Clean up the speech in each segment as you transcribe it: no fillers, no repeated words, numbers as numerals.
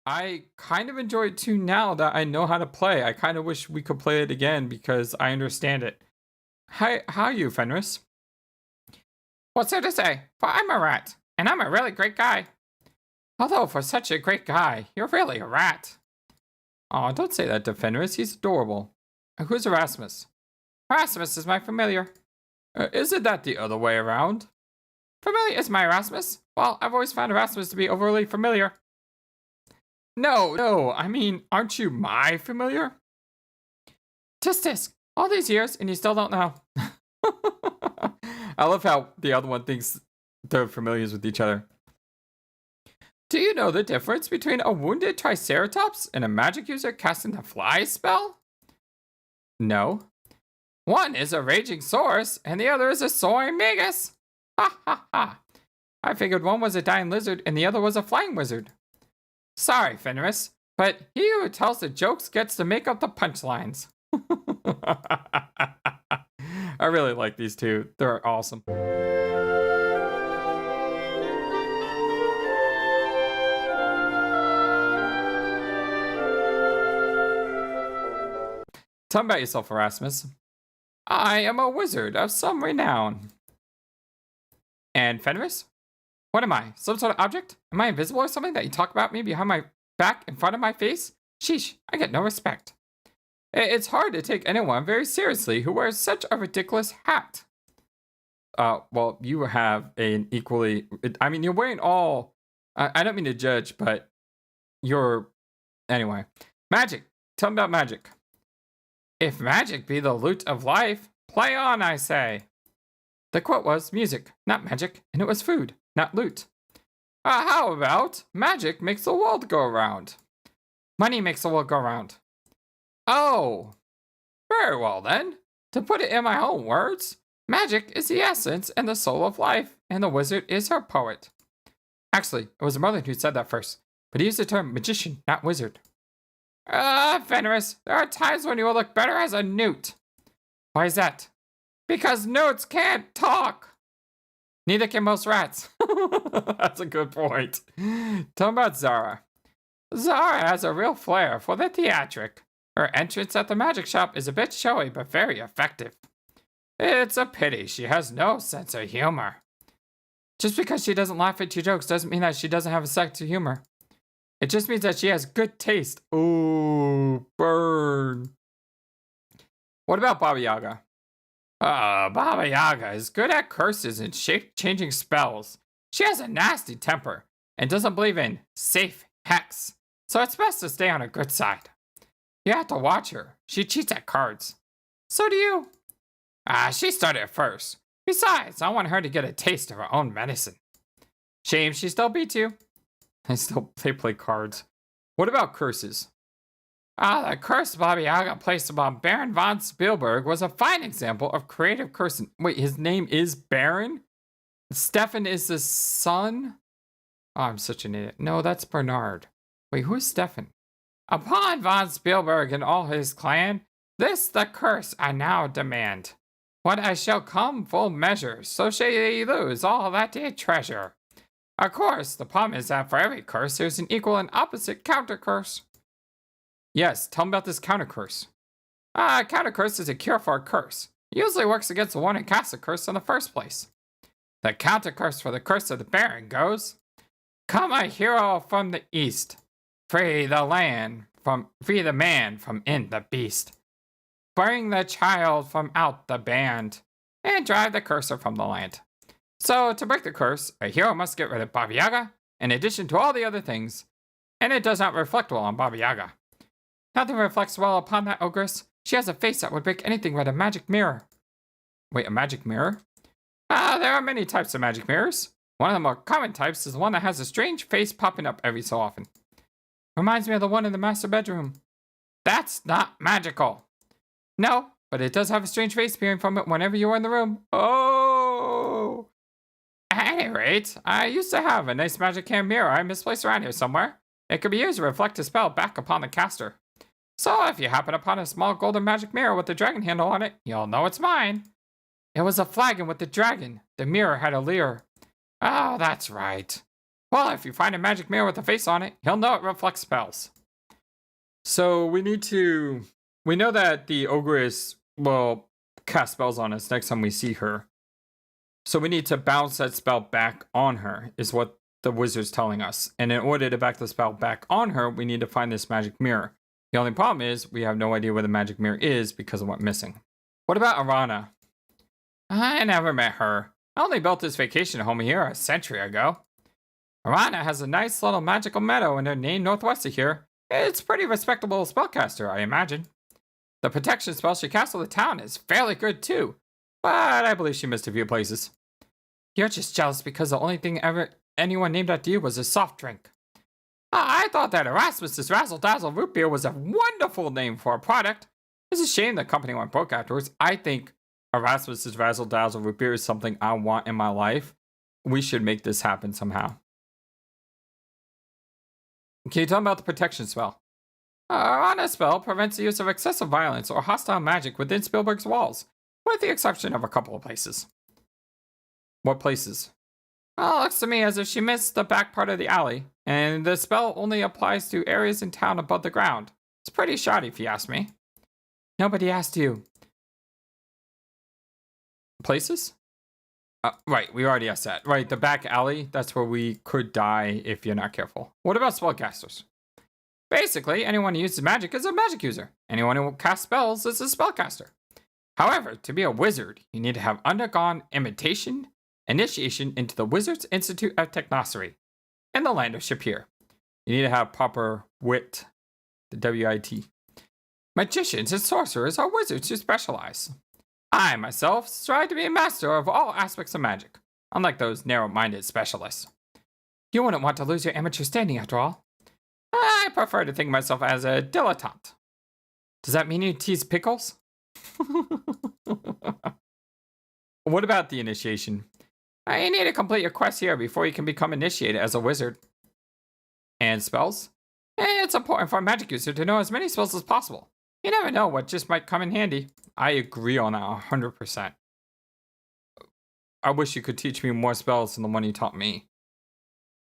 I kind of enjoy it too now that I know how to play. I kind of wish we could play it again because I understand it. Hi, how are you, Fenris? What's there to say? For I'm a rat, and I'm a really great guy. Although for such a great guy, you're really a rat. Oh, don't say that to Fenris. He's adorable. Who's Erasmus? Erasmus is my familiar. Isn't that the other way around? Familiar is my Erasmus. Well, I've always found Erasmus to be overly familiar. No, I mean, aren't you my familiar? Tisk, all these years and you still don't know. I love how the other one thinks they're familiars with each other. Do you know the difference between a wounded Triceratops and a magic user casting the fly spell? No. One is a raging source and the other is a soaring magus. Ha ha ha. I figured one was a dying lizard and the other was a flying wizard. Sorry, Fenris, but he who tells the jokes gets to make up the punchlines. I really like these two. They're awesome. Tell me about yourself, Erasmus. I am a wizard of some renown. And Fenris? What am I? Some sort of object? Am I invisible or something that you talk about me behind my back in front of my face? Sheesh, I get no respect. It's hard to take anyone very seriously who wears such a ridiculous hat. Well, you have an equally... I mean, you're wearing all... I don't mean to judge, but you're... Anyway. Magic. Tell me about magic. If magic be the loot of life, play on, I say. The quote was music, not magic, and it was food, not loot. How about magic makes the world go around? Money makes the world go around. Oh, very well then. To put it in my own words, magic is the essence and the soul of life, and the wizard is her poet. Actually, it was Merlin who said that first, but he used the term magician, not wizard. Fenris, there are times when you will look better as a newt. Why is that? Because newts can't talk. Neither can most rats. That's a good point. Tell me about Zara. Zara has a real flair for the theatric. Her entrance at the magic shop is a bit showy, but very effective. It's a pity she has no sense of humor. Just because she doesn't laugh at your jokes doesn't mean that she doesn't have a sense of humor. It just means that she has good taste. Ooh, burn. What about Baba Yaga? Baba Yaga is good at curses and shape-changing spells. She has a nasty temper and doesn't believe in safe hex, so it's best to stay on her good side. You have to watch her. She cheats at cards. So do you. She started it first. Besides, I want her to get a taste of her own medicine. Shame she still beats you. They play cards. What about curses? The curse Baba Yaga placed upon Baron von Spielburg was a fine example of creative cursing. Wait, his name is Baron? Stefan is the son? Oh, I'm such an idiot. No, that's Bernard. Wait, who is Stefan? Upon von Spielburg and all his clan, this the curse I now demand. What I shall come full measure, so shall ye lose all that ye treasure. Of course, the problem is that for every curse, there's an equal and opposite counter curse. Yes, tell me about this counter curse. Counter curse is a cure for a curse. It usually works against the one who cast the curse in the first place. The counter curse for the curse of the Baron goes, come a hero from the east, free the man from in the beast. Bring the child from out the band, and drive the cursor from the land. So, to break the curse, a hero must get rid of Baba Yaga, in addition to all the other things, and it does not reflect well on Baba Yaga. Nothing reflects well upon that ogress. She has a face that would break anything but a magic mirror. Wait, a magic mirror? There are many types of magic mirrors. One of the more common types is the one that has a strange face popping up every so often. Reminds me of the one in the master bedroom. That's not magical. No, but it does have a strange face appearing from it whenever you're in the room. Oh! At any rate, I used to have a nice magic hand mirror I misplaced around here somewhere. It could be used to reflect a spell back upon the caster. So if you happen upon a small golden magic mirror with a dragon handle on it, you'll know it's mine. It was a flagon with the dragon. The mirror had a leer. Oh, that's right. Well, if you find a magic mirror with a face on it, he'll know it reflects spells. So we know that the ogress will cast spells on us next time we see her. So we need to bounce that spell back on her, is what the wizard's telling us. And in order to back the spell back on her, we need to find this magic mirror. The only problem is we have no idea where the magic mirror is because of what's missing. What about Arana? I never met her. I only built this vacation home here a century ago. Arana has a nice little magical meadow in her name northwest of here. It's a pretty respectable spellcaster, I imagine. The protection spell she casts on the town is fairly good too, but I believe she missed a few places. You're just jealous because the only thing anyone named after you was a soft drink. I thought that Erasmus's Razzle Dazzle Root Beer was a wonderful name for a product. It's a shame the company went broke afterwards. I think Erasmus's Razzle Dazzle Root Beer is something I want in my life. We should make this happen somehow. Can you tell me about the protection spell? On a spell prevents the use of excessive violence or hostile magic within Spielburg's walls, with the exception of a couple of places. What places? Well, it looks to me as if she missed the back part of the alley, and the spell only applies to areas in town above the ground. It's pretty shoddy if you ask me. Nobody asked you. Places? Right, we already asked that. Right, the back alley, that's where we could die if you're not careful. What about spellcasters? Basically, anyone who uses magic is a magic user. Anyone who casts spells is a spellcaster. However, to be a wizard, you need to have undergone initiation into the Wizards Institute of Technocery in the land of Shapir. You need to have proper wit, the W-I-T. Magicians and sorcerers are wizards who specialize. I, myself, strive to be a master of all aspects of magic, unlike those narrow-minded specialists. You wouldn't want to lose your amateur standing after all. I prefer to think of myself as a dilettante. Does that mean you tease pickles? What about the initiation? You need to complete your quest here before you can become initiated as a wizard. And spells? It's important for a magic user to know as many spells as possible. You never know what just might come in handy. I agree on that 100%. I wish you could teach me more spells than the one you taught me.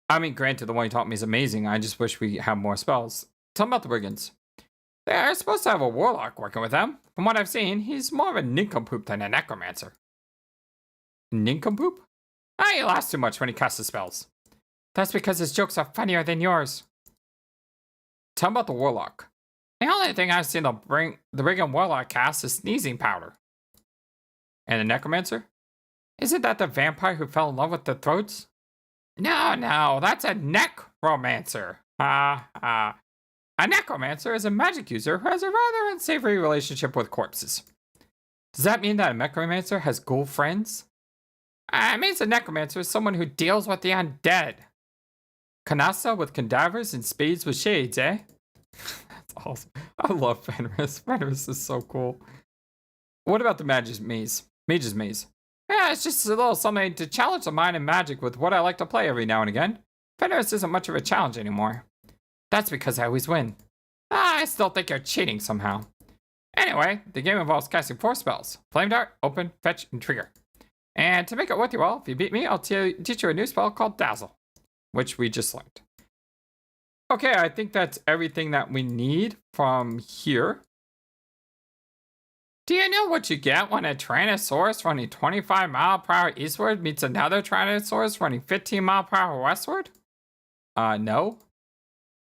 I mean, granted, the one you taught me is amazing. I just wish we had more spells. Tell me about the brigands. They're supposed to have a warlock working with them. From what I've seen, he's more of a nincompoop than a necromancer. Nincompoop? He laughs too much when he casts his spells. That's because his jokes are funnier than yours. Tell me about the warlock. The only thing I've seen the brigand warlock cast is sneezing powder. And the necromancer? Isn't that the vampire who fell in love with the throats? No, that's a necromancer. A necromancer is a magic user who has a rather unsavory relationship with corpses. Does that mean that a necromancer has ghoul friends? It means a necromancer is someone who deals with the undead. Canasta with cadavers and spades with shades, eh? That's awesome. I love Fenris. Fenris is so cool. What about the Mage's Maze? Mage's Maze. Yeah, it's just a little something to challenge the mind and magic with what I like to play every now and again. Fenris isn't much of a challenge anymore. That's because I always win. I still think you're cheating somehow. Anyway, the game involves casting 4 spells. Flame Dart, Open, Fetch, and Trigger. And to make it worth your while, if you beat me, I'll teach you a new spell called Dazzle, which we just learned. Okay, I think that's everything that we need from here. Do you know what you get when a Tyrannosaurus running 25 mph eastward meets another Tyrannosaurus running 15 mph westward? No.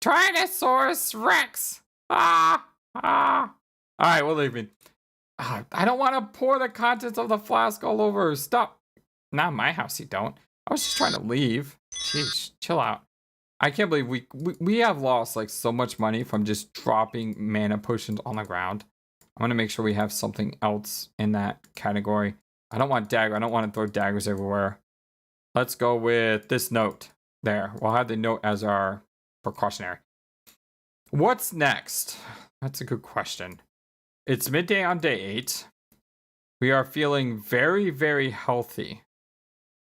Tyrannosaurus Rex! Alright, we're leaving. I don't want to pour the contents of the flask all over. Stop. Not in my house, you don't. I was just trying to leave. Jeez, chill out. I can't believe we have lost like so much money from just dropping mana potions on the ground. I want to make sure we have something else in that category. I don't want dagger. I don't want to throw daggers everywhere. Let's go with this note. There. We'll have the note as our precautionary. What's next? That's a good question. It's midday on day 8. We are feeling very, very healthy.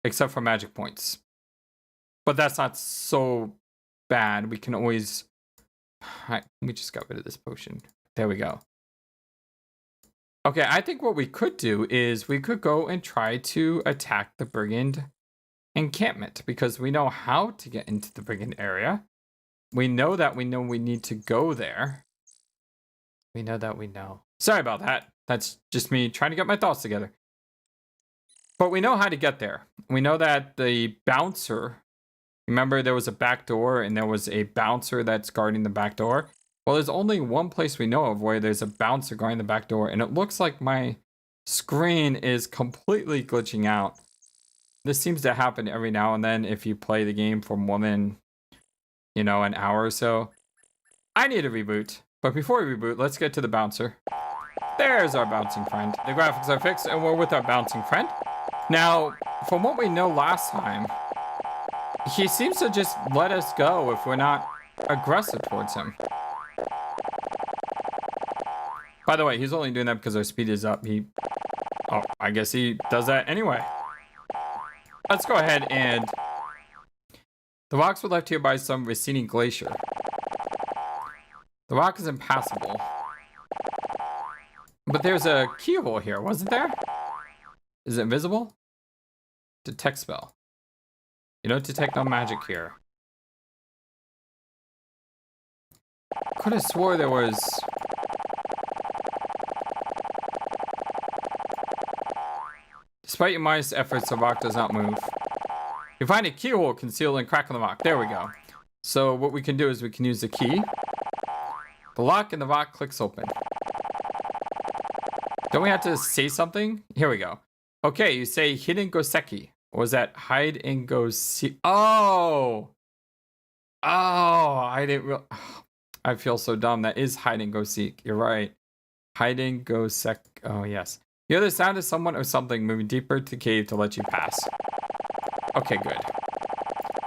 Except for magic points. But that's not so bad. We can always... we just got rid of this potion. There we go. Okay, I think what we could do is we could go and try to attack the brigand encampment because we know how to get into the brigand area. We know we need to go there. We know. Sorry about that. That's just me trying to get my thoughts together. But we know how to get there. We know that the bouncer, remember there was a back door and there was a bouncer that's guarding the back door. Well, there's only one place we know of where there's a bouncer guarding the back door, and it looks like my screen is completely glitching out. This seems to happen every now and then if you play the game for more than, an hour or so. I need a reboot. But before we reboot, let's get to the bouncer. There's our bouncing friend. The graphics are fixed and we're with our bouncing friend. Now, from what we know last time, he seems to just let us go if we're not aggressive towards him. By the way, he's only doing that because our speed is up. Oh, I guess he does that anyway. Let's go ahead and... The rocks were left here by some receding glacier. The rock is impassable. But there's a keyhole here, wasn't there? Is it invisible? Detect spell. You don't detect no magic here. Could have swore there was... Despite your modest efforts, the rock does not move. You find a keyhole concealed in a crack in the rock. There we go. So what we can do is we can use the key. The lock in the rock clicks open. Don't we have to say something? Here we go. Okay, you say hidden goseki. Or was that hide and go seek? Oh! I didn't real... I feel so dumb. That is hide and go seek. You're right. Hide and go sec... Oh, yes. You hear the sound of someone or something moving deeper to the cave to let you pass. Okay, good.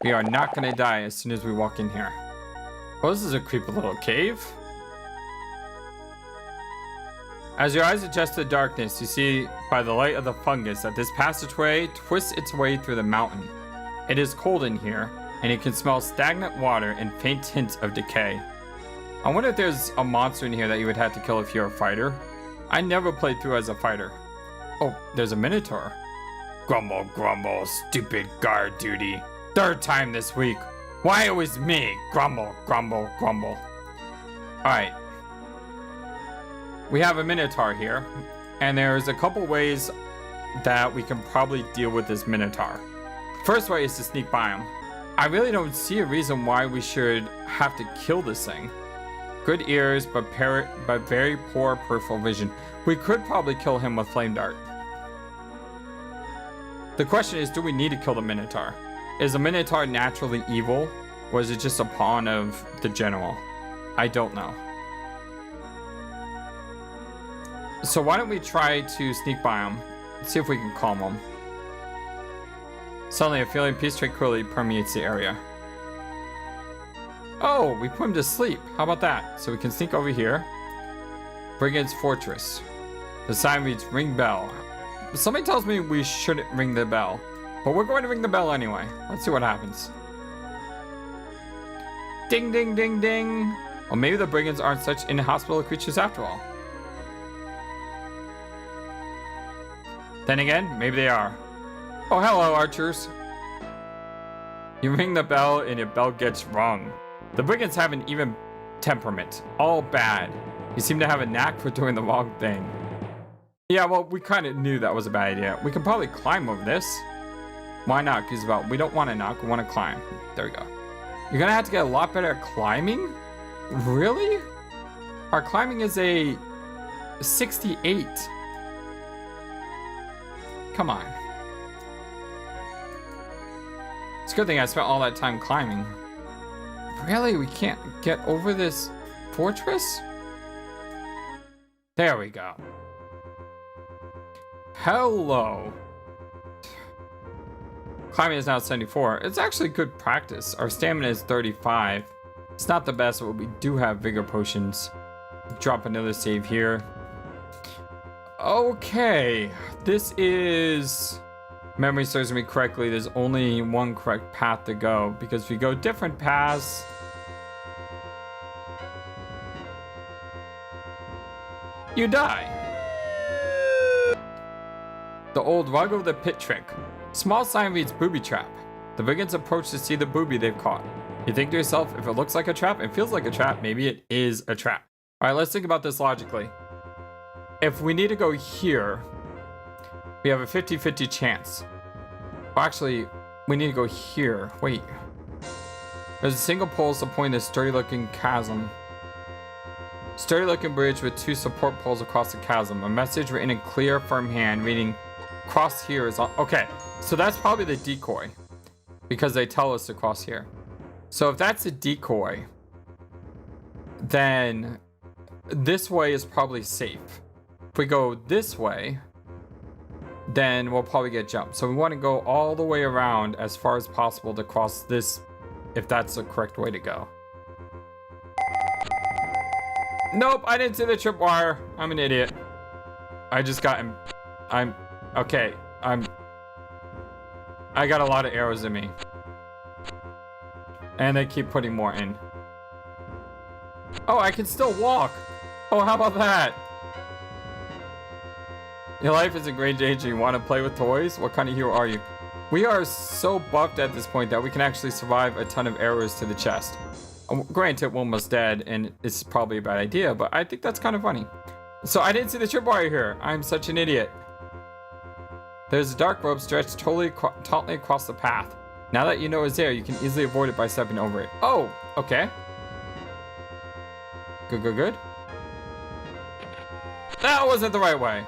We are not going to die as soon as we walk in here. Oh, this is a creepy little cave. As your eyes adjust to the darkness, you see by the light of the fungus that this passageway twists its way through the mountain. It is cold in here, and you can smell stagnant water and faint hints of decay. I wonder if there's a monster in here that you would have to kill if you're a fighter. I never played through as a fighter. Oh, there's a minotaur. Grumble, grumble, stupid guard duty. Third time this week. Why always me? Grumble, grumble, grumble. Alright. We have a minotaur here, and there's a couple ways that we can probably deal with this minotaur. First way is to sneak by him. I really don't see a reason why we should have to kill this thing. Good ears, but very poor peripheral vision. We could probably kill him with Flame Dart. The question is, do we need to kill the minotaur? Is the minotaur naturally evil, or is it just a pawn of the general? I don't know. So why don't we try to sneak by him, see if we can calm him. Suddenly a feeling of peace tranquility permeates the area. Oh, we put him to sleep. How about that? So we can sneak over here. Brigand's Fortress. The sign reads ring bell. Somebody tells me we shouldn't ring the bell, but we're going to ring the bell anyway. Let's see what happens. Ding, ding, ding, ding. Well, maybe the brigands aren't such inhospitable creatures after all. Then again, maybe they are. Oh, hello, archers. You ring the bell and your bell gets rung. The brigands have an even temperament. All bad. You seem to have a knack for doing the wrong thing. Yeah, well, we kind of knew that was a bad idea. We can probably climb over this. Why not? Because we don't want to knock, we want to climb. There we go. You're going to have to get a lot better at climbing? Really? Our climbing is a 68. Come on. It's a good thing I spent all that time climbing. Really? We can't get over this fortress? There we go. Hello. Climbing is now 74. It's actually good practice. Our stamina is 35. It's not the best, but we do have vigor potions. Drop another save here. Okay. This is... Memory serves me correctly, there's only one correct path to go, because if you go different paths, you die. The old rug of the pit trick. Small sign reads booby trap. The brigands approach to see the booby they've caught. You think to yourself, if it looks like a trap, it feels like a trap, maybe it is a trap. All right, let's think about this logically. If we need to go here, we have a 50-50 chance. Well, actually, we need to go here. Wait. There's a single pole supporting this sturdy-looking chasm. Sturdy-looking bridge with 2 support poles across the chasm. A message written in clear, firm hand reading, cross here is on. Okay, so that's probably the decoy. Because they tell us to cross here. So if that's a decoy, then this way is probably safe. If we go this way, then we'll probably get jumped. So we want to go all the way around as far as possible to cross this, if that's the correct way to go. Nope, I didn't see the tripwire. I'm an idiot. I just got him. Okay. I got a lot of arrows in me. And they keep putting more in. Oh, I can still walk. Oh, how about that? Your life is in great danger. You want to play with toys? What kind of hero are you? We are so buffed at this point that we can actually survive a ton of arrows to the chest. Granted, we're almost dead, and it's probably a bad idea, but I think that's kind of funny. So I didn't see the tripwire here. I'm such an idiot. There's a dark rope stretched tautly across the path. Now that you know it's there, you can easily avoid it by stepping over it. Oh, okay. Good. That wasn't the right way.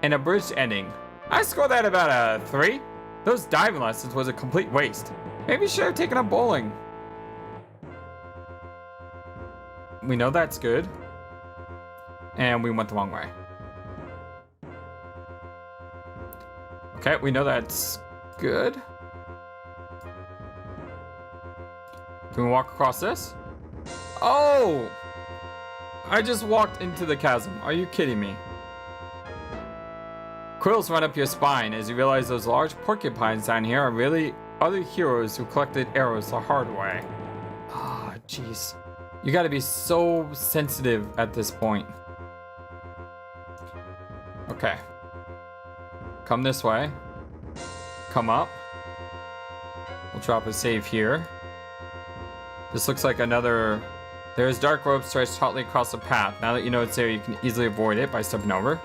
An abridged ending. I scored that about a 3. Those diving lessons was a complete waste. Maybe you should have taken up bowling. We know that's good. And we went the wrong way. Okay, we know that's good. Can we walk across this? Oh! I just walked into the chasm. Are you kidding me? Quills run up your spine as you realize those large porcupines down here are really other heroes who collected arrows the hard way. Ah, jeez. You gotta be so sensitive at this point. Okay. Come this way. Come up. We'll drop a save here. This looks like another... There's dark rope stretched tautly across the path. Now that you know it's there, you can easily avoid it by stepping over.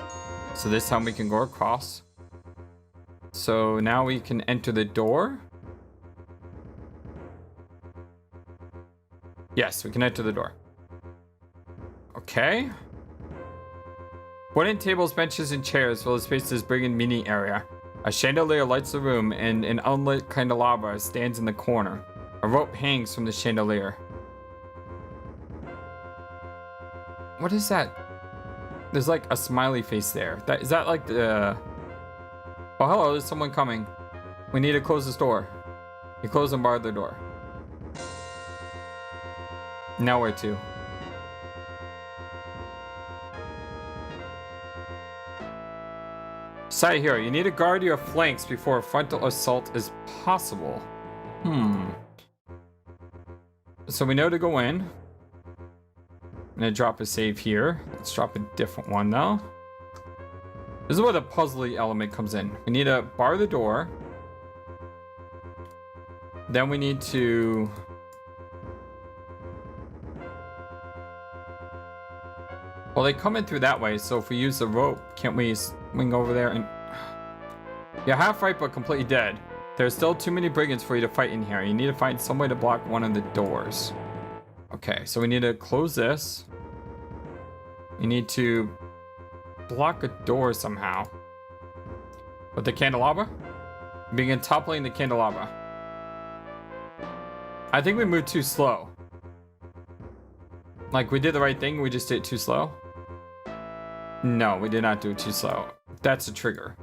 So this time we can go across. So now we can enter the door. Yes, we can enter the door. Okay. Wooden tables, benches, and chairs fill the space's brigand meeting area. A chandelier lights the room, and an unlit candelabra stands in the corner. A rope hangs from the chandelier. What is that? There's like a smiley face there. Is that like the... Oh, hello, there's someone coming. We need to close this door. You close and bar the door. Now where to? Side hero, you need to guard your flanks before a frontal assault is possible. So we know to go in. I'm gonna drop a save here. Let's drop a different one though. This is where the puzzly element comes in. We need to bar the door. Then we need to... Well, they come in through that way, so if we use the rope, can't we swing over there and... You're half right, but completely dead. There's still too many brigands for you to fight in here. You need to find some way to block one of the doors. Okay, so we need to close this. You need to block a door somehow. With the candelabra? Begin toppling the candelabra. I think we moved too slow. Like, we did the right thing, we just did it too slow. No, we did not do it too slow. That's a trigger.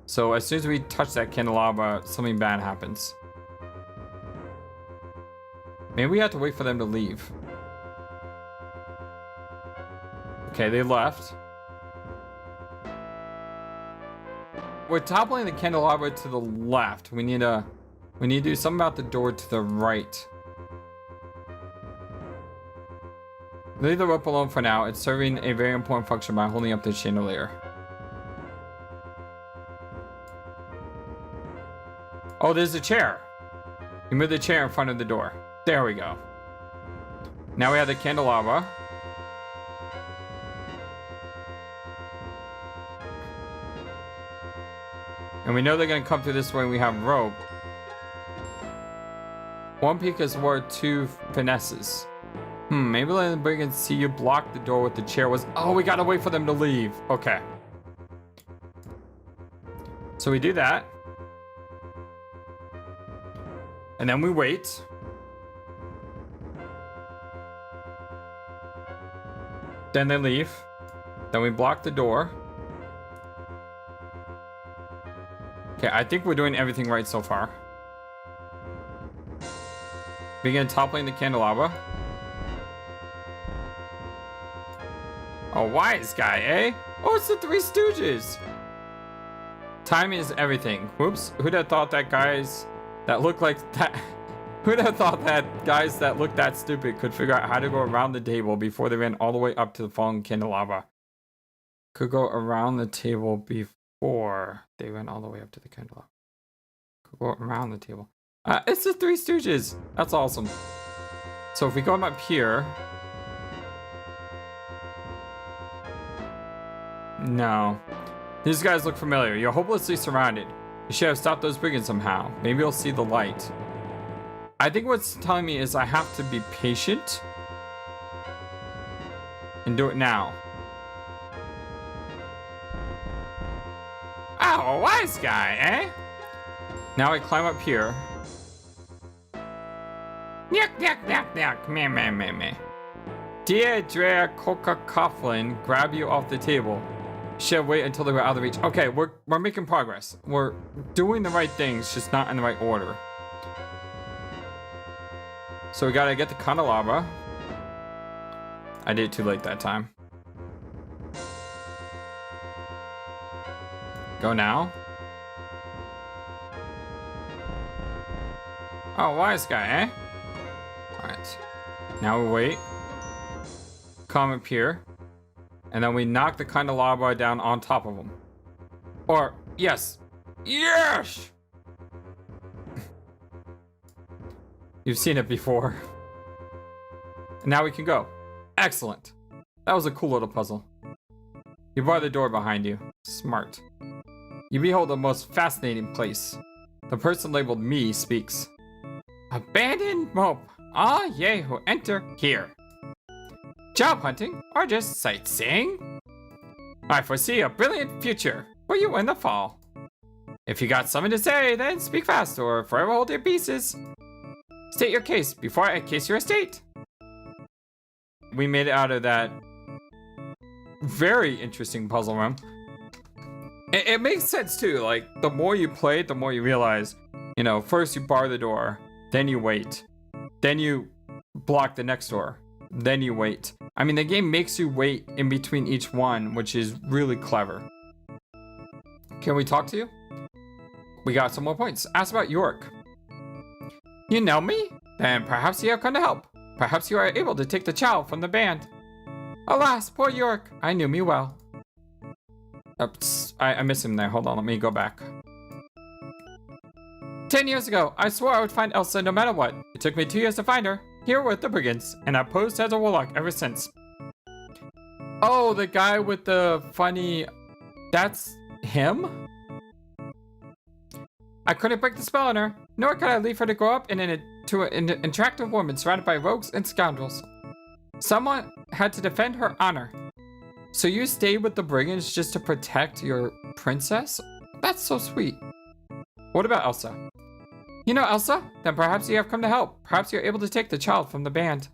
So as soon as we touch that candelabra, something bad happens. Maybe we have to wait for them to leave. Okay, they left. We're toppling the candelabra to the left. We need to do something about the door to the right. Leave the rope alone for now. It's serving a very important function by holding up the chandelier. Oh, there's a chair. You move the chair in front of the door. There we go. Now we have the candelabra. And we know they're gonna come through this way. We have rope. One peek is worth 2 finesses. Maybe let them bring and see you block the door with the chair was. Oh, we gotta wait for them to leave. Okay. So we do that. And then we wait. Then they leave. Then we block the door. Okay, I think we're doing everything right so far. Begin toppling the candelabra. Oh, wise guy, eh? Oh, it's the Three Stooges. Timing is everything. Whoops. Who'd have thought that guys that look like that... Who'd have thought that guys that look that stupid could figure out how to go around the table before they ran all the way up to the fallen candelabra? Could go around the table before they ran all the way up to the candelabra. Could go around the table. It's the Three Stooges. That's awesome. So if we go up here... No. These guys look familiar. You're hopelessly surrounded. You should have stopped those brigands somehow. Maybe you'll see the light. I think what's telling me is I have to be patient. And do it now. Oh, a wise guy, eh? Now I climb up here. Nyak, nyak, nyak, nyak. Meh, meh, meh, meh. Deirdre Coca Coughlin grab you off the table. Should wait until they were out of reach. Okay, we're making progress. We're doing the right things, just not in the right order. So we gotta get the candelabra. I did it too late that time. Go now. Oh, wise guy, eh? Alright. Now we wait. Come up here. And then we knock the candelabra down on top of them. Or, yes. Yes! You've seen it before. And now we can go. Excellent. That was a cool little puzzle. You bar the door behind you. Smart. You behold a most fascinating place. The person labeled me speaks. Abandoned mope. Ah, ye who enter here. Job hunting or just sightseeing? I foresee a brilliant future for you in the fall. If you got something to say, then speak fast or forever hold your pieces. State your case before I case your estate. We made it out of that very interesting puzzle room. It makes sense too, like the more you play it, the more you realize, you know, first you bar the door, then you wait, then you block the next door, then you wait. I mean, the game makes you wait in between each one, which is really clever. Can we talk to you? We got some more points. Ask about York. You know me? Then perhaps you have come to help. Perhaps you are able to take the child from the band. Alas, poor York. I knew me well. Oops, I miss him there. Hold on, let me go back. 10 years ago, I swore I would find Elsa no matter what. It took me 2 years to find her. Here with the brigands, and I've posed as a warlock ever since. Oh, the guy with the funny... That's him? I couldn't break the spell on her, nor could I leave her to grow up into an attractive woman surrounded by rogues and scoundrels. Someone had to defend her honor. So you stayed with the brigands just to protect your princess? That's so sweet. What about Elsa? You know Elsa? Then perhaps you have come to help. Perhaps you're able to take the child from the band.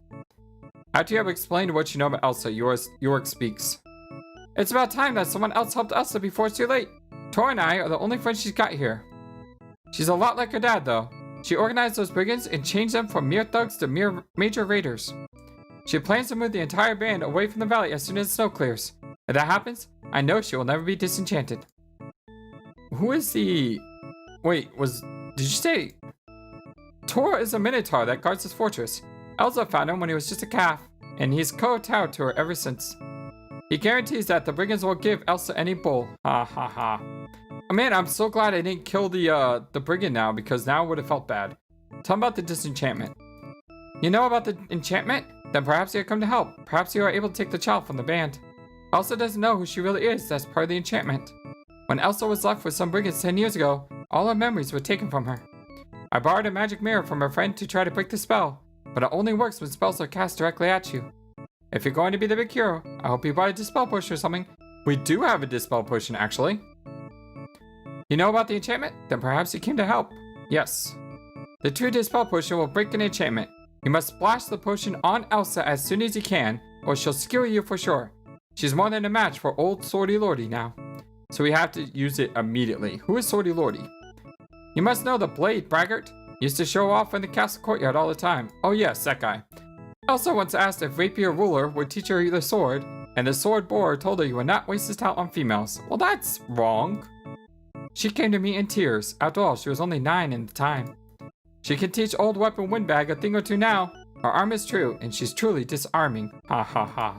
After you have explained what you know about Elsa, York speaks. It's about time that someone else helped Elsa before it's too late. Tor and I are the only friends she's got here. She's a lot like her dad, though. She organized those brigands and changed them from mere thugs to mere major raiders. She plans to move the entire band away from the valley as soon as the snow clears. If that happens, I know she will never be disenchanted. Who is the... Wait, did you say... Tor is a minotaur that guards his fortress. Elsa found him when he was just a calf, and he's kowtowed to her ever since. He guarantees that the brigands won't give Elsa any bull. Ha ha ha. Oh, man, I'm so glad I didn't kill the brigand now, because now I would have felt bad. Tell me about the disenchantment. You know about the enchantment? Then perhaps you have come to help. Perhaps you are able to take the child from the band. Elsa doesn't know who she really is. That's part of the enchantment. When Elsa was left with some brigands 10 years ago, all her memories were taken from her. I borrowed a magic mirror from a friend to try to break the spell, but it only works when spells are cast directly at you. If you're going to be the big hero, I hope you buy a dispel potion or something. We do have a dispel potion, actually. You know about the enchantment? Then perhaps you came to help. Yes. The true dispel potion will break an enchantment. You must splash the potion on Elsa as soon as you can, or she'll skewer you for sure. She's more than a match for old Swordy Lordy now. So we have to use it immediately. Who is Swordy Lordy? You must know the blade, braggart. Used to show off in the castle courtyard all the time. Oh yes, that guy. Elsa once asked if Rapier Ruler would teach her the sword, and the sword borer told her you would not waste his talent on females. Well, that's wrong. She came to me in tears. After all, she was only 9 at the time. She can teach old weapon Windbag a thing or two now. Her arm is true, and she's truly disarming. Ha ha ha.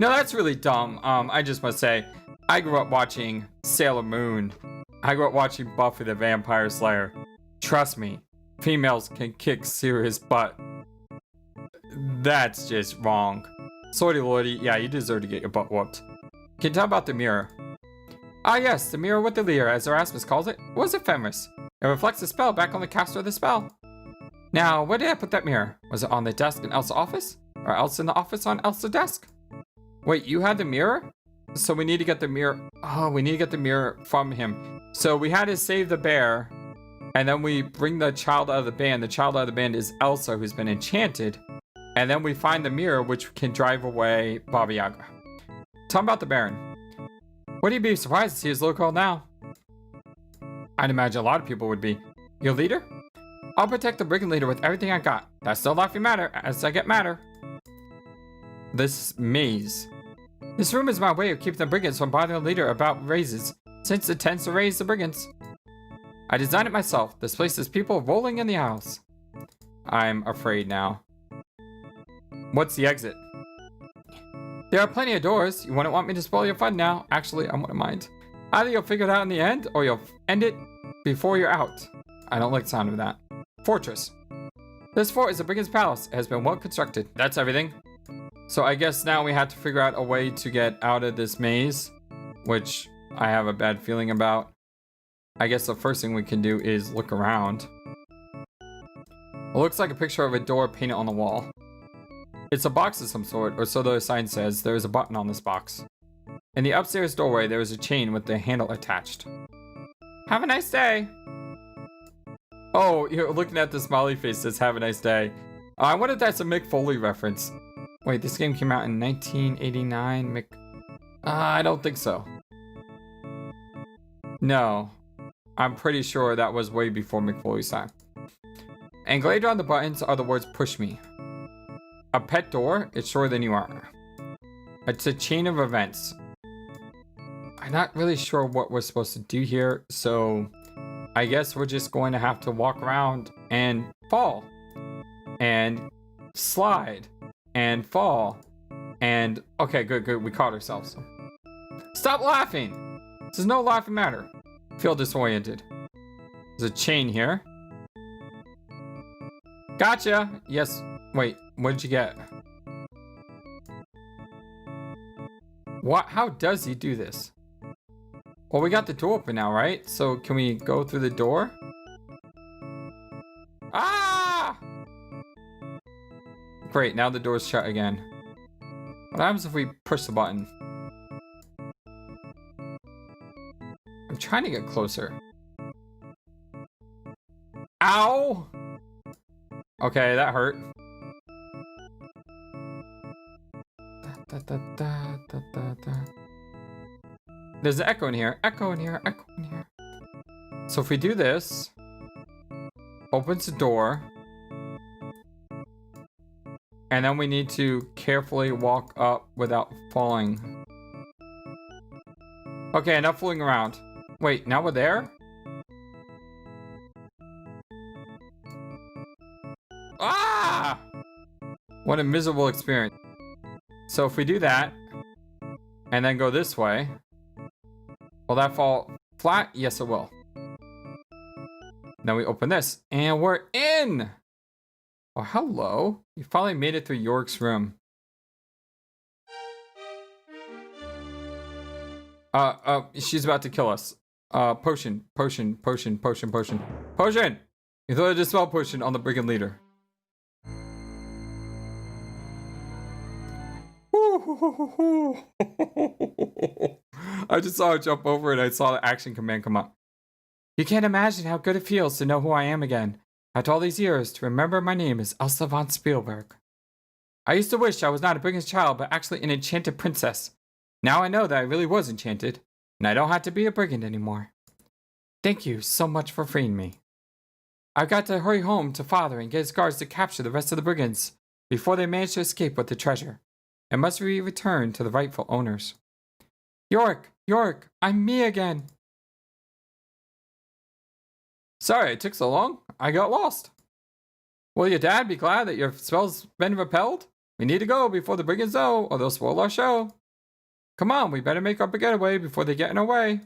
No, that's really dumb. I just must say, I grew up watching Sailor Moon. I grew up watching Buffy the Vampire Slayer. Trust me, females can kick serious butt. That's just wrong. Swordy Lordy, yeah, you deserve to get your butt whooped. Can you tell about the mirror? Ah yes, the mirror with the leer, as Erasmus calls it, was ephemeris. It reflects the spell back on the caster of the spell. Now, where did I put that mirror? Was it on the desk in Elsa's office? Or else in the office on Elsa's desk? Wait, you had the mirror? So we need to get the mirror. Oh, we need to get the mirror from him. So we had to save the bear, and then we bring the child out of the band. The child out of the band is Elsa, who's been enchanted. And then we find the mirror, which can drive away Baba Yaga. Tell him about the Baron. Would he be surprised to see his little girl now? I'd imagine a lot of people would be. Your leader? I'll protect the brigand leader with everything I got. That's still laughing matter as I get madder. This maze. This room is my way of keeping the brigands from bothering the leader about raises, since it tends to raise the brigands. I designed it myself. This place is people rolling in the aisles. I'm afraid now. What's the exit? There are plenty of doors. You wouldn't want me to spoil your fun now. Actually, I wouldn't mind. Either you'll figure it out in the end, or you'll end it before you're out. I don't like the sound of that. Fortress. This fort is a brigand's palace. It has been well constructed. That's everything. So I guess now we have to figure out a way to get out of this maze, which I have a bad feeling about. I guess the first thing we can do is look around. It looks like a picture of a door painted on the wall. It's a box of some sort, or so the sign says. There is a button on this box. In the upstairs doorway, there is a chain with the handle attached. Have a nice day. Oh, you're looking at the smiley face that says have a nice day. I wonder if that's a Mick Foley reference. Wait, this game came out in 1989. I don't think so. No. I'm pretty sure that was way before Mick Foley's time. Engraved on the buttons are the words push me. A pet door? It's shorter than you are. It's a chain of events. I'm not really sure what we're supposed to do here, so I guess we're just going to have to walk around and fall. And slide. And fall. And okay, good. We caught ourselves. Stop laughing! This is no laughing matter. Feel disoriented. There's a chain here. Gotcha! Yes. Wait, what did you get? What? How does he do this? Well, we got the door open now, right? So can we go through the door? Ah! Great, now the door's shut again. What happens if we push the button? I'm trying to get closer. Ow! Okay, that hurt. There's an echo in here. Echo in here. Echo in here. So if we do this, opens the door. And then we need to carefully walk up without falling. Okay, enough fooling around. Wait, now we're there? Ah! What a miserable experience. So if we do that, and then go this way, Will that fall flat? Yes, it will. Now we open this, and we're in! Oh, hello. You finally made it through York's room. She's about to kill us. Potion. You throw a dispel potion on the brigand leader. I just saw her jump over and I saw the action command come up. You can't imagine how good it feels to know who I am again. After all these years, to remember my name is Elsa von Spielburg. I used to wish I was not a brigand's child, but actually an enchanted princess. Now I know that I really was enchanted, and I don't have to be a brigand anymore. Thank you so much for freeing me. I've got to hurry home to father and get his guards to capture the rest of the brigands before they manage to escape with the treasure. It must be returned to the rightful owners. York, I'm me again. Sorry it took so long. I got lost. Will your dad be glad that your spell's been repelled? We need to go before the brigands know, or they'll spoil our show. Come on, we better make our getaway before they get in our way.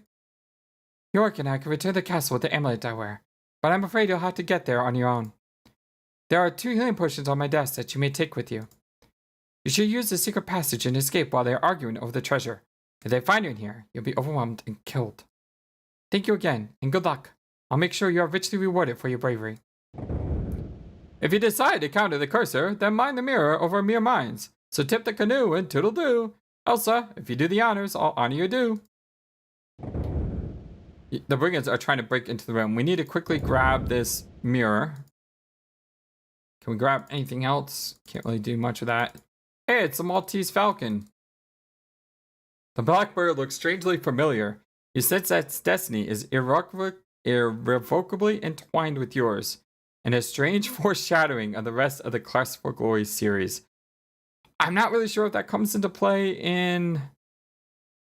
York and I can return to the castle with the amulet I wear, but I'm afraid you'll have to get there on your own. There are 2 healing potions on my desk that you may take with you. You should use the secret passage and escape while they are arguing over the treasure. If they find you in here, you'll be overwhelmed and killed. Thank you again, and good luck. I'll make sure you are richly rewarded for your bravery. If you decide to counter the cursor, then mind the mirror over mere minds. So tip the canoe and toodle-doo. Elsa, if you do the honors, I'll honor your due. The brigands are trying to break into the room. We need to quickly grab this mirror. Can we grab anything else? Can't really do much of that. Hey, it's a Maltese falcon. The blackbird looks strangely familiar. You sense that its destiny is irrevocably entwined with yours, and a strange foreshadowing of the rest of the Quest for Glory series. I'm not really sure if that comes into play in...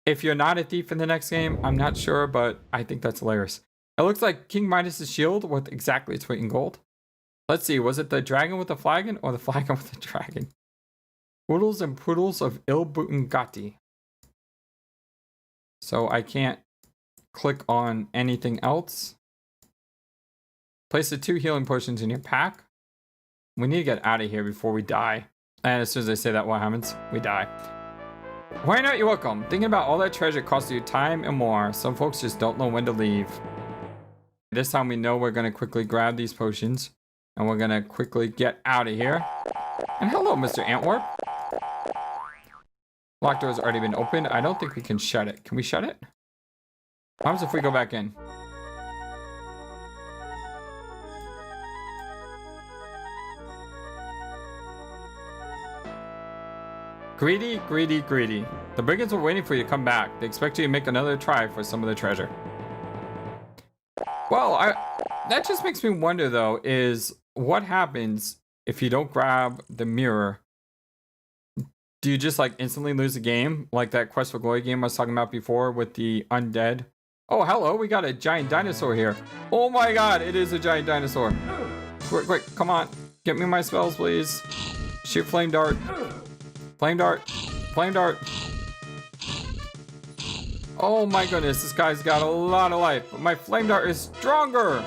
If you're not a thief in the next game, I'm not sure, but I think that's hilarious. It looks like King Midas's shield with exactly its weight in gold. Let's see, was it the dragon with the flagon or the flagon with the dragon? Poodles and poodles of Il-Butungati. So I can't click on anything else. Place the 2 healing potions in your pack. We need to get out of here before we die. And as soon as I say that, what happens? We die. Why not? You're welcome. Thinking about all that treasure costs you time and more. Some folks just don't know when to leave. This time we know we're going to quickly grab these potions. And we're going to quickly get out of here. And hello, Mr. Antwerp. Locked door's already been opened. I don't think we can shut it. Can we shut it? What happens if we go back in? Greedy. The brigands were waiting for you to come back. They expect you to make another try for some of the treasure. Well, that just makes me wonder, though, is what happens if you don't grab the mirror? Do you just, like, instantly lose the game? Like that Quest for Glory game I was talking about before with the undead? Oh, hello, we got a giant dinosaur here. Oh my god, it is a giant dinosaur. Quick, come on. Get me my spells, please. Shoot flame dart. Flame dart. Oh my goodness, this guy's got a lot of life, but my flame dart is stronger.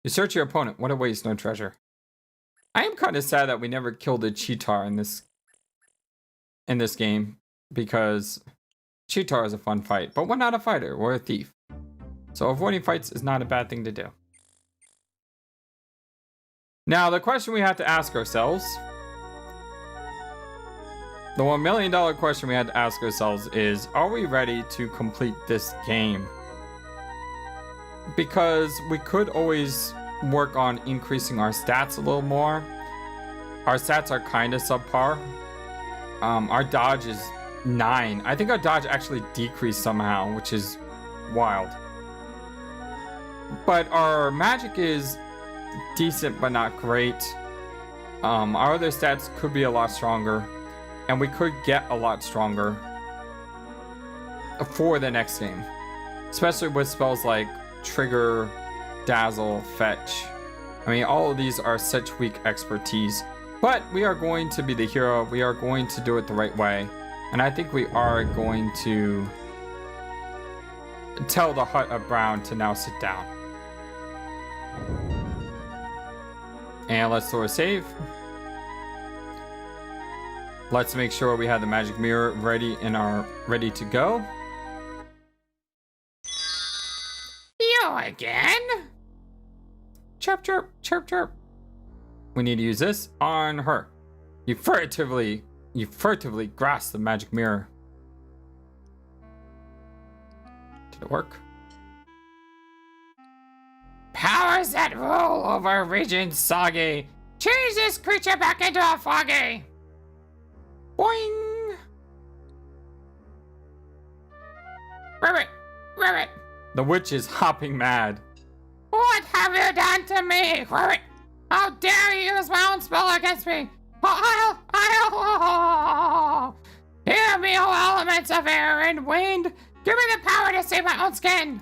You search your opponent. What a waste, no treasure. I am kind of sad that we never killed a cheetah in this game, because cheetah is a fun fight, but we're not a fighter, we're a thief. So avoiding fights is not a bad thing to do. Now, the question we have to ask ourselves, the $1 million question we had to ask ourselves is, are we ready to complete this game? Because we could always work on increasing our stats a little more. Our stats are kind of subpar. Our dodge is 9. I think our dodge actually decreased somehow, which is wild. But our magic is decent but not great. Our other stats could be a lot stronger, and we could get a lot stronger for the next game, especially with spells like Trigger, Dazzle, Fetch. I mean, all of these are such weak expertise, but we are going to be the hero. We are going to do it the right way. And I think we are going to tell the Hut of Brown to now sit down. And let's throw a save. Let's make sure we have the magic mirror ready to go. You again? Chirp, chirp, chirp, chirp. We need to use this on her. You furtively grasp the magic mirror. Did it work? Powers that rule over region soggy. Change this creature back into a foggy. Boing! Ribbit! Ribbit! The witch is hopping mad. What have you done to me? Ribbit! How dare you use my own spell against me? Hear me, O elements of air and wind! Give me the power to save my own skin!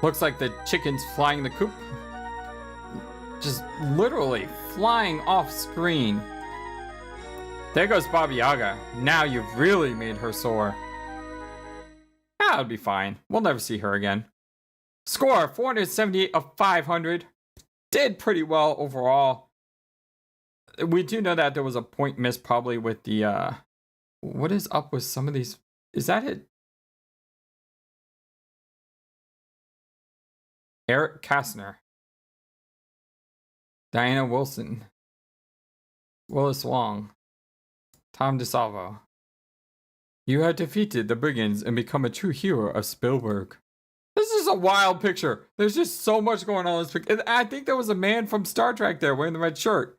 Looks like the chicken's flying the coop. Just literally flying off screen. There goes Baba Yaga. Now you've really made her sore. That'll be fine. We'll never see her again. Score 478 of 500. Did pretty well overall. We do know that there was a point missed probably with the what is up with some of these? Is that it? Eric Kastner, Diana Wilson, Willis Wong, Tom DeSalvo. You have defeated the brigands and become a true hero of Spielburg. This is a wild picture. There's just so much going on in this picture. I think there was a man from Star Trek there wearing the red shirt.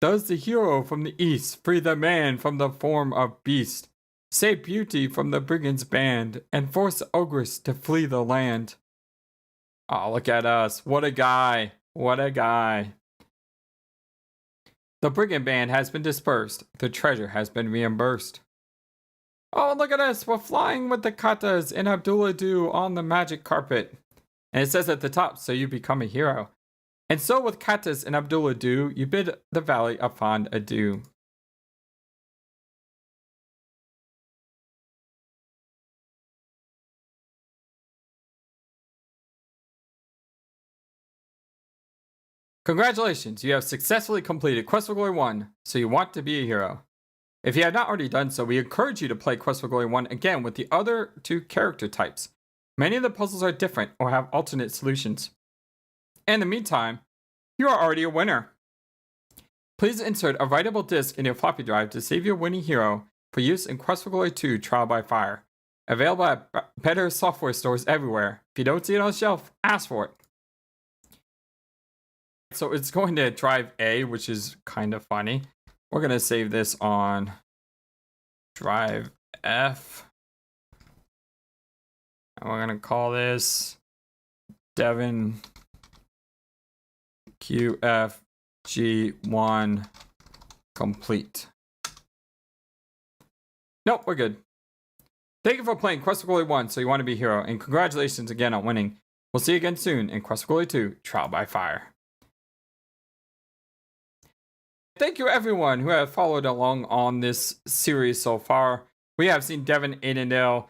Does the hero from the east free the man from the form of beast, save beauty from the brigands' band, and force the ogress to flee the land? Oh, look at us. What a guy. What a guy. The brigand band has been dispersed. The treasure has been reimbursed. Oh, look at us. We're flying with the katas and Abdullah Do on the magic carpet. And it says at the top, so you become a hero. And so with katas and Abdullah Do, you bid the valley a fond adieu. Congratulations, you have successfully completed Quest for Glory 1, so you want to be a hero. If you have not already done so, we encourage you to play Quest for Glory 1 again with the other two character types. Many of the puzzles are different or have alternate solutions. In the meantime, you are already a winner. Please insert a writable disk in your floppy drive to save your winning hero for use in Quest for Glory 2 Trial by Fire. Available at better software stores everywhere. If you don't see it on the shelf, ask for it. So it's going to drive A, which is kind of funny. We're going to save this on drive F. And we're going to call this Devon QFG1 complete. Nope, we're good. Thank you for playing Quest for Glory 1, so you want to be a hero, and congratulations again on winning. We'll see you again soon in Quest for Glory 2 Trial by Fire. Thank you everyone who have followed along on this series so far. We have seen Devon Aidendale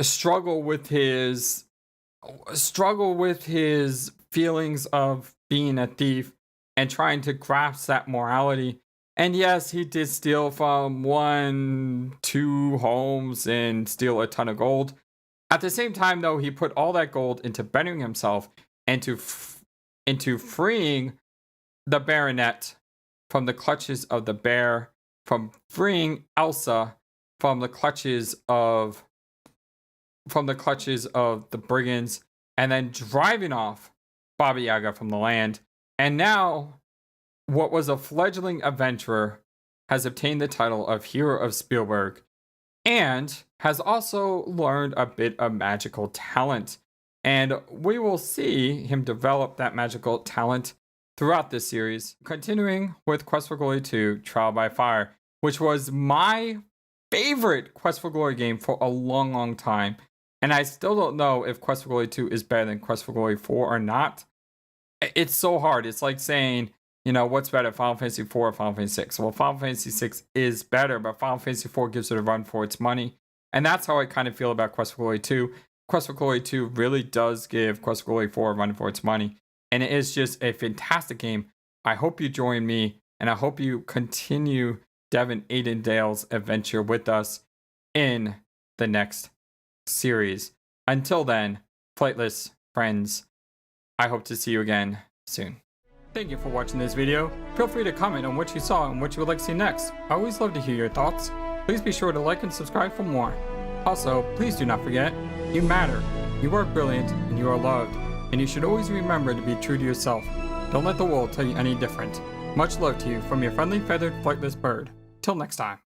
struggle with his feelings of being a thief and trying to grasp that morality. And yes, he did steal from 2 homes and steal a ton of gold. At the same time, though, he put all that gold into bettering himself and into freeing the baronet from the clutches of the bear, from freeing Elsa from the clutches of the brigands, and then driving off Baba Yaga from the land. And now, what was a fledgling adventurer has obtained the title of Hero of Spielburg, and has also learned a bit of magical talent. And we will see him develop that magical talent throughout this series, continuing with Quest for Glory 2 Trial by Fire, which was my favorite Quest for Glory game for a long, long time. And I still don't know if Quest for Glory 2 is better than Quest for Glory 4 or not. It's so hard. It's like saying, you know, what's better, Final Fantasy 4 or Final Fantasy 6? Well, Final Fantasy 6 is better, but Final Fantasy 4 gives it a run for its money. And that's how I kind of feel about Quest for Glory 2. Quest for Glory 2 really does give Quest for Glory 4 a run for its money. And it is just a fantastic game. I hope you join me, and I hope you continue Devon Aidendale's adventure with us in the next series. Until then, Flightless friends, I hope to see you again soon. Thank you for watching this video. Feel free to comment on what you saw and what you would like to see next. I always love to hear your thoughts. Please be sure to like and subscribe for more. Also, please do not forget, you matter, you are brilliant, and you are loved. And you should always remember to be true to yourself. Don't let the world tell you any different. Much love to you from your friendly feathered flightless bird. Till next time.